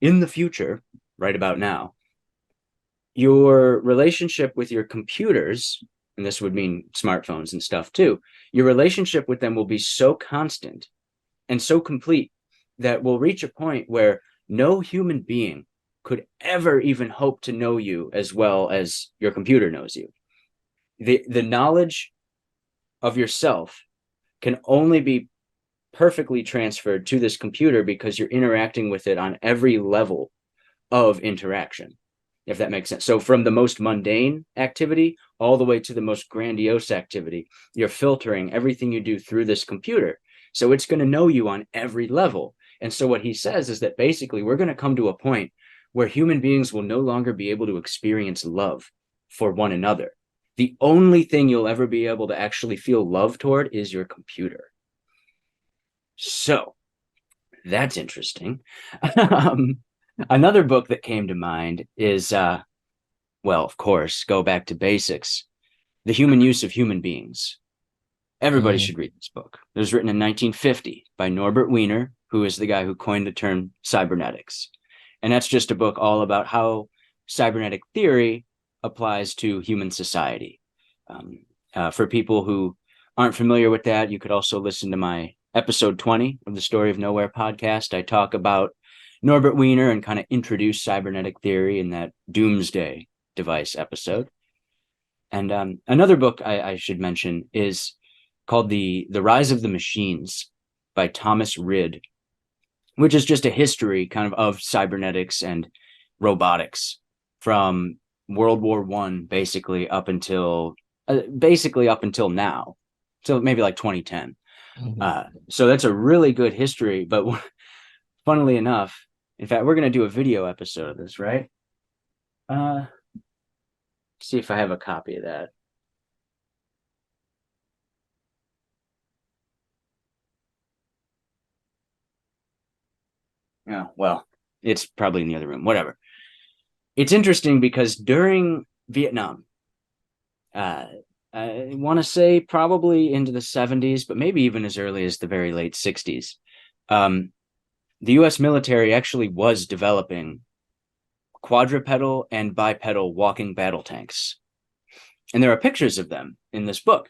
in the future, right about now, your relationship with your computers, and this would mean smartphones and stuff too, your relationship with them will be so constant and so complete that we'll reach a point where no human being could ever even hope to know you as well as your computer knows you. The knowledge of yourself can only be perfectly transferred to this computer because you're interacting with it on every level of interaction. if that makes sense. So from the most mundane activity all the way to the most grandiose activity, you're filtering everything you do through this computer. So it's going to know you on every level. And so what he says is that basically we're going to come to a point where human beings will no longer be able to experience love for one another. The only thing you'll ever be able to actually feel love toward is your computer. So that's interesting. Another book that came to mind is, well, of course, go back to basics, The Human Use of Human Beings. Everybody should read this book. It was written in 1950 by Norbert Wiener, who is the guy who coined the term cybernetics. And that's just a book all about how cybernetic theory applies to human society. For people who aren't familiar with that, you could also listen to my episode 20 of the Story of Nowhere podcast. I talk about Norbert Wiener and kind of introduce cybernetic theory in that Doomsday Device episode. And another book I should mention is called The Rise of the Machines by Thomas Rid, which is just a history kind of cybernetics and robotics from World War I, basically up until now, so maybe like 2010. So that's a really good history. But funnily enough, in fact, we're going to do a video episode of this, right? See if I have a copy of that. Oh, well, it's probably in the other room, whatever. It's interesting because during Vietnam, I want to say probably into the 70s, but maybe even as early as the very late 60s, the U.S. military actually was developing quadrupedal and bipedal walking battle tanks. And there are pictures of them in this book.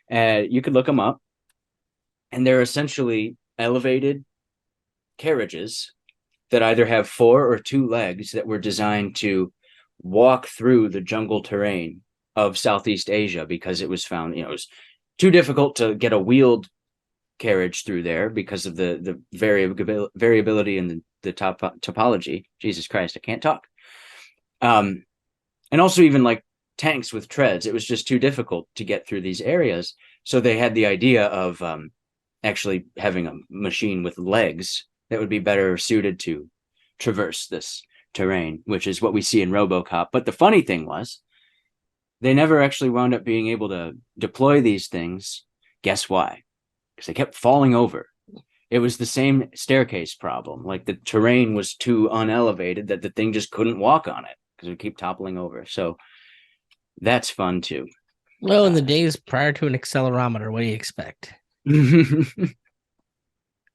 You could look them up. And they're essentially elevated carriages that either have 4 or 2 legs that were designed to walk through the jungle terrain of Southeast Asia, because it was found, it was too difficult to get a wheeled carriage through there because of the variability in the topology. Jesus Christ, I can't talk. And also even like tanks with treads, it was just too difficult to get through these areas. So they had the idea of actually having a machine with legs that would be better suited to traverse this terrain, which is what we see in RoboCop. But the funny thing was, they never actually wound up being able to deploy these things. Guess why? Because they kept falling over. It was the same staircase problem. Like the terrain was too unelevated that the thing just couldn't walk on it because it would keep toppling over. So that's fun too. Well, in the days prior to an accelerometer, what do you expect?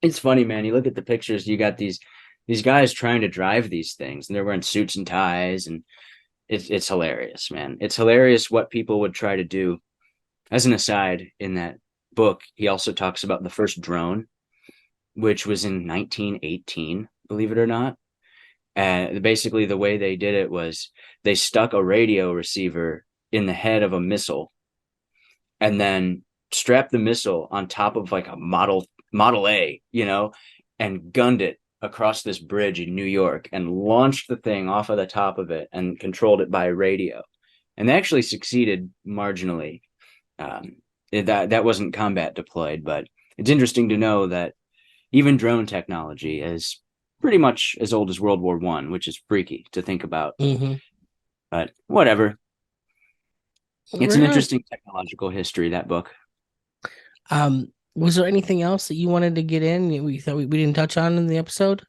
It's funny, man. You look at the pictures, you got these guys trying to drive these things, and they're wearing suits and ties, and it's hilarious, man. It's hilarious what people would try to do. As an aside, in that book, he also talks about the first drone, which was in 1918, believe it or not. And basically the way they did it was they stuck a radio receiver in the head of a missile and then strapped the missile on top of like a Model A, and gunned it across this bridge in New York and launched the thing off of the top of it and controlled it by radio. And they actually succeeded marginally. That wasn't combat deployed, but it's interesting to know that even drone technology is pretty much as old as World War I, which is freaky to think about. But whatever. It's an interesting technological history, that book. Was there anything else that you wanted to get in? We thought we didn't touch on in the episode?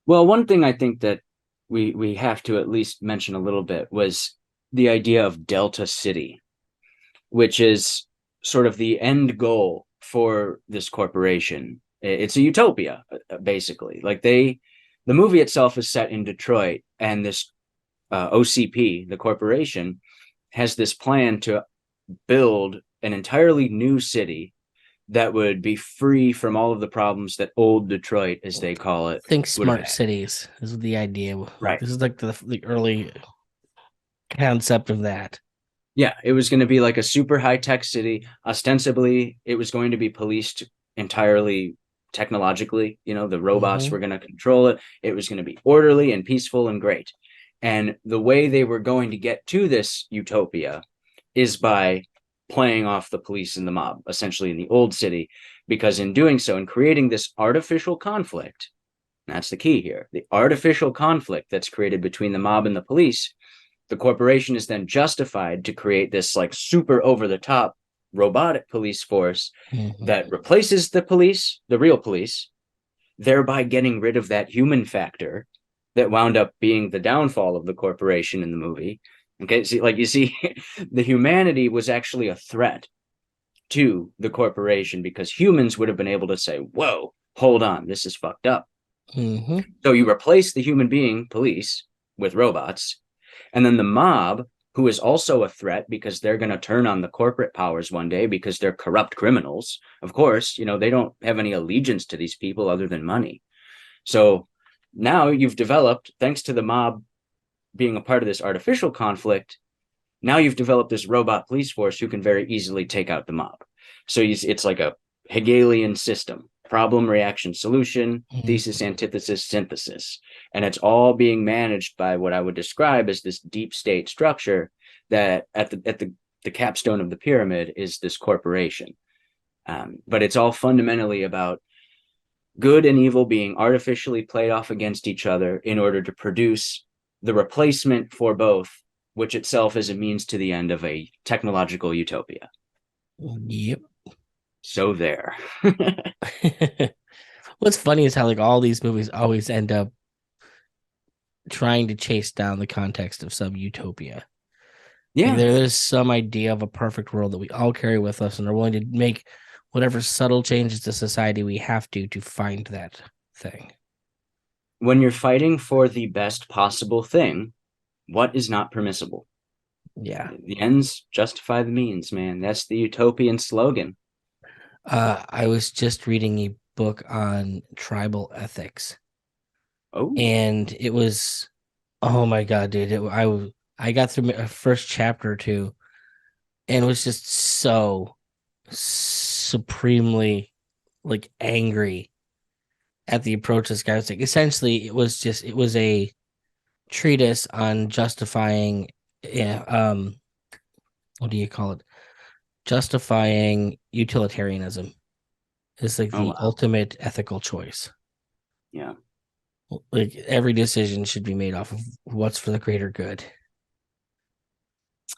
Well, one thing I think that we have to at least mention a little bit was the idea of Delta City, which is sort of the end goal for this corporation. It's a utopia, basically. Like the movie itself is set in Detroit, and this OCP, the corporation, has this plan to build an entirely new city that would be free from all of the problems that old Detroit, as they call it. Think smart cities is the idea. Right. This is like the early concept of that. Yeah, it was going to be like a super high-tech city. Ostensibly, it was going to be policed entirely technologically. The robots were going to control it. It was going to be orderly and peaceful and great. And the way they were going to get to this utopia is by playing off the police and the mob, essentially in the old city, because in doing so, in creating this artificial conflict, that's the key here, the artificial conflict that's created between the mob and the police, the corporation is then justified to create this like super over the top robotic police force that replaces the police, the real police, thereby getting rid of that human factor that wound up being the downfall of the corporation in the movie. Okay, see, like you see, the humanity was actually a threat to the corporation because humans would have been able to say, whoa, hold on, this is fucked up. Mm-hmm. So you replace the human being police with robots, and then the mob, who is also a threat because they're going to turn on the corporate powers one day because they're corrupt criminals. Of course, they don't have any allegiance to these people other than money. So now you've developed, thanks to the mob being a part of this artificial conflict, now you've developed this robot police force who can very easily take out the mob. So it's like a Hegelian system: problem, reaction, solution, thesis, antithesis, synthesis. And it's all being managed by what I would describe as this deep state structure that at the capstone of the pyramid is this corporation. But it's all fundamentally about good and evil being artificially played off against each other in order to produce the replacement for both, which itself is a means to the end of a technological utopia. Yep. So there. What's funny is how like all these movies always end up trying to chase down the context of some utopia. Yeah. Like there's some idea of a perfect world that we all carry with us and are willing to make whatever subtle changes to society we have to find that thing. When you're fighting for the best possible thing, what is not permissible? Yeah. The ends justify the means, man. That's the utopian slogan. I was just reading a book on tribal ethics. Oh. And it was, oh my God, dude. I got through a first chapter or two and was just so supremely like angry at the approach this guy was like. Essentially, it was a treatise on justifying, what do you call it? Justifying utilitarianism. It's like the ultimate ethical choice. Yeah. Like every decision should be made off of what's for the greater good.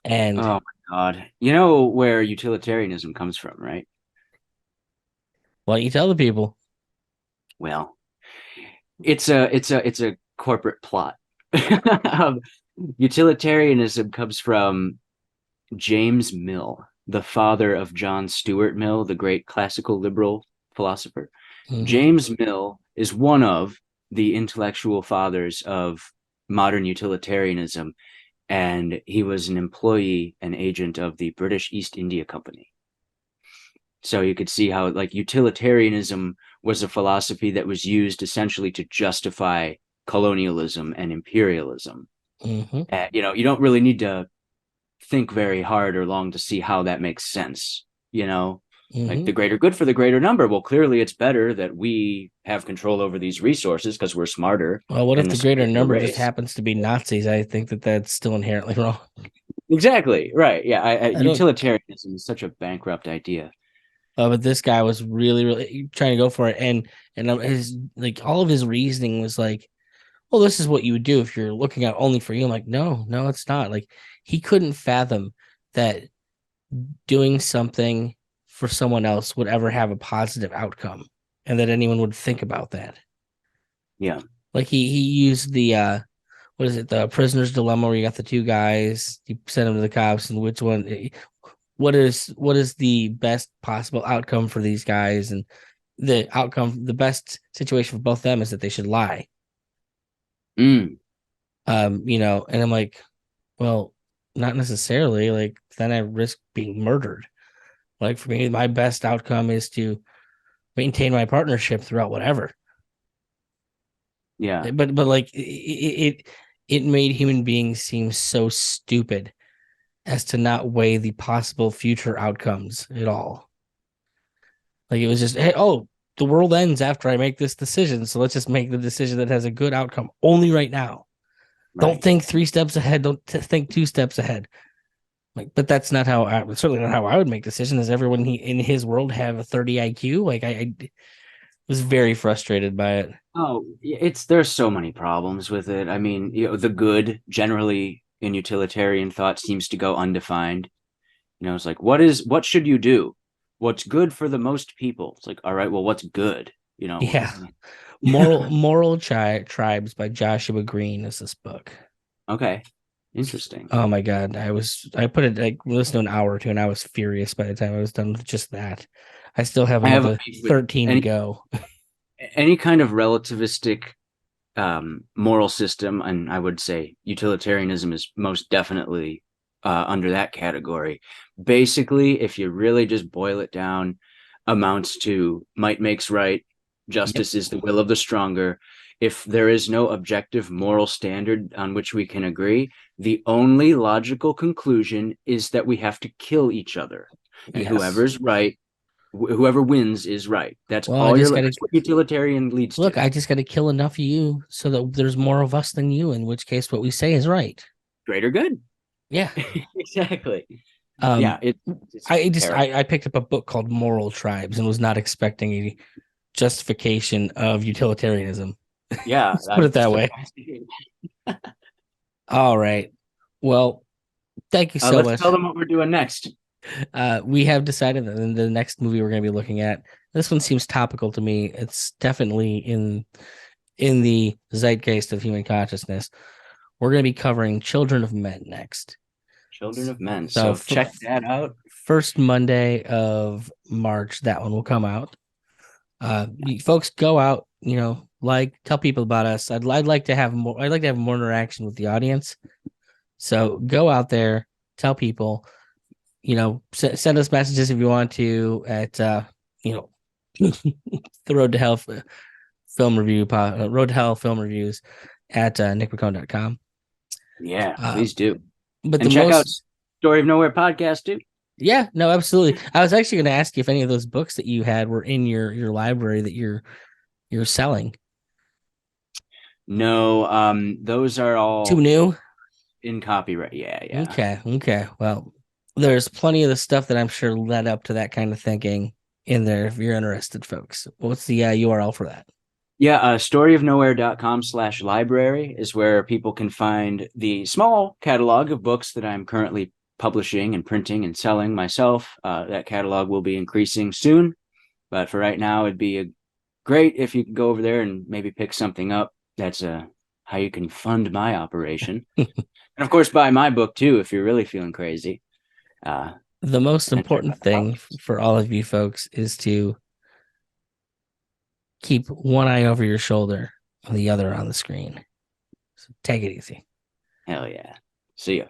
And oh my God, you know where utilitarianism comes from, right? Why don't you tell the people? Well, it's a corporate plot. Utilitarianism comes from James Mill, the father of John Stuart Mill, the great classical liberal philosopher. Mm-hmm. James Mill is one of the intellectual fathers of modern utilitarianism, and he was an employee and agent of the British East India Company. So you could see how like utilitarianism was a philosophy that was used essentially to justify colonialism and imperialism. Mm-hmm. You don't really need to think very hard or long to see how that makes sense. Like the greater good for the greater number. Well, clearly it's better that we have control over these resources because we're smarter. Well, what if the greater number just happens to be Nazis? I think that's still inherently wrong. Exactly. Right. Yeah. Utilitarianism is such a bankrupt idea. But this guy was really, really trying to go for it. And his, like, all of his reasoning was like, well, this is what you would do if you're looking out only for you. I'm like, no, it's not. Like, he couldn't fathom that doing something for someone else would ever have a positive outcome and that anyone would think about that. Yeah. Like he used the what is it, the prisoner's dilemma, where you got the two guys, you send them to the cops, and which one, what is the best possible outcome for these guys, and the best situation for both of them is that they should lie. And I'm like, well, not necessarily. Like, then I risk being murdered. Like, for me, my best outcome is to maintain my partnership throughout whatever. Yeah. But like it made human beings seem so stupid as to not weigh the possible future outcomes at all. Like, it was just, hey, the world ends after I make this decision, so let's just make the decision that has a good outcome only right now. Don't Right. think 3 steps ahead. Don't think 2 steps ahead. Like, but that's not how certainly not how I would make decisions. Does everyone in his world have a 30 IQ? Like I was very frustrated by it. Oh, it's there's so many problems with it. I mean, the good generally in utilitarian thought seems to go undefined. It's like what should you do? What's good for the most people? It's like, all right, well, what's good? Yeah. Yeah. Tribes by Joshua Green is this book. Okay. Interesting. Oh my god, I put it like listened to an hour or two, and I was furious by the time I was done with just that. I still have I have a another beef with 13 to go. any kind of relativistic moral system, and I would say utilitarianism is most definitely under that category. Basically, if you really just boil it down, amounts to might makes right, Yep. justice is the will of the stronger. If there is no objective moral standard on which we can agree, the only logical conclusion is that we have to kill each other. And Yes. whoever wins is right. That's Well, I all just you're. gotta That's what utilitarian leads look. to. I just gotta kill enough of you so that there's more of us than you. In which case, what we say is right. Greater good. Yeah. Exactly. Yeah, Um. it's I terrible. I picked up a book called Moral Tribes and was not expecting a justification of utilitarianism. Yeah, Let's put it that way. All right. Well, thank you so Let's much. tell them what we're doing next. We have decided that in the next movie we're going to be looking at, this one seems topical to me. It's definitely in the zeitgeist of human consciousness. We're going to be covering Children of Men next. Children of Men. So So check that out. first Monday of March, that one will come out. You folks go out, tell people about us. I'd like to have more. I'd like to have more interaction with the audience. So go out there, tell people, send us messages if you want to at you know the Road to Hell film review Road to Hell film reviews at nickmccone.com. Yeah, Uh, please do. but the And check out most Story of Nowhere podcast too. Yeah, no, absolutely. I was actually going to ask you if any of those books that you had were in your library that you're selling. No, those are Too all new? in copyright. Yeah, yeah. Okay. Well, there's plenty of the stuff that I'm sure led up to that kind of thinking in there if you're interested, folks. What's the URL for that? Yeah, storyofnowhere.com/library is where people can find the small catalog of books that I'm currently publishing and printing and selling myself. That catalog will be increasing soon, but for right now, it'd be great if you could go over there and maybe pick something up. That's how you can fund my operation. And of course, buy my book too if you're really feeling crazy. Uh, The most and check important out the thing podcast. for all of you folks is to keep one eye over your shoulder and the other on the screen. So take it easy. Hell yeah. See ya.